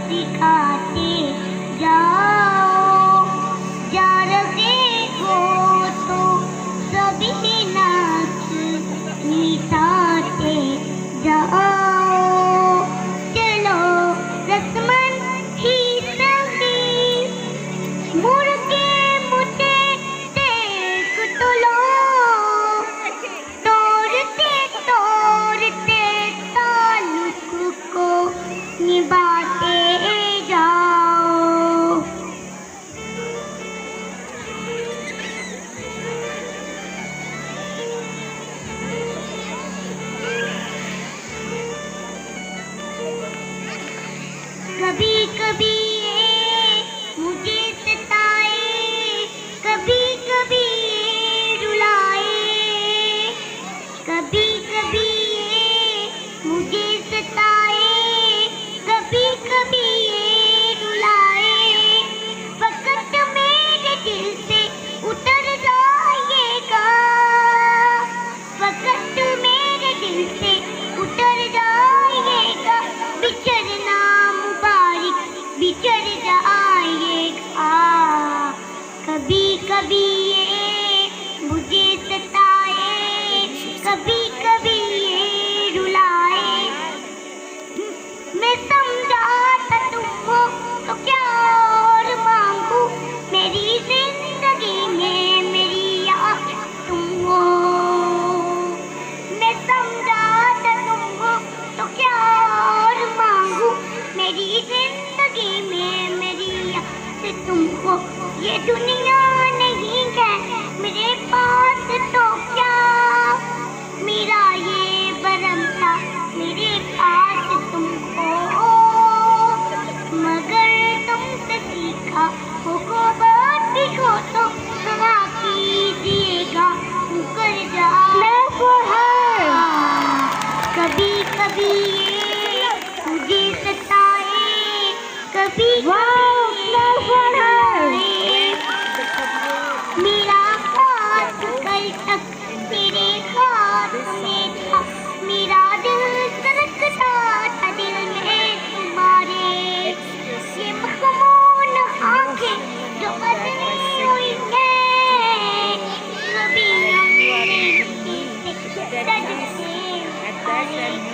सिखाते जाओ, जा रहे हो तो सभी नाच मिटाते जाओ। चलो रस्मन ही सही, मुड़ के मुझे देख तो लो, तोड़ते तोड़ते ताल्लुक को निभाते जाओ। कभी कभी ये मुझे सताए, कभी कभी ये रुलाए, कभी कभी ये मुझे सताए, कभी कभी ये रुलाए। वक्त मेरे दिल से उतर जाएगा, वक्त मेरे दिल से उतर जाएगा, बिछड़ना मुबारक बिछड़ जाएगा। कभी कभी ये मुझे सताए, कभी कभी ये रुलाए। मैं समझा था तुम हो तो क्या और मांगू, मेरी जिंदगी में मेरी याद तुम हो। मैं समझा था तुम हो तो क्या और मांगू, मेरी जिंदगी में मेरी याद तुम हो। ये दुनिया नहीं है मेरे पास तो क्या, मेरा ये भरम था मेरे पास तुम हो। मगर तुमसे सीखा हो बात भी हो तो क्षमा कीजिएगा, मुकर जाओ। कभी कभी ये मुझे सताए, कभी मेरा हाथ कल तक तेरे हाथ में था, मेरा दिल धड़कता था दिल में तुम्हारे। ये मखमून आंखें जो बदली हुई हैं, कभी हमने सजते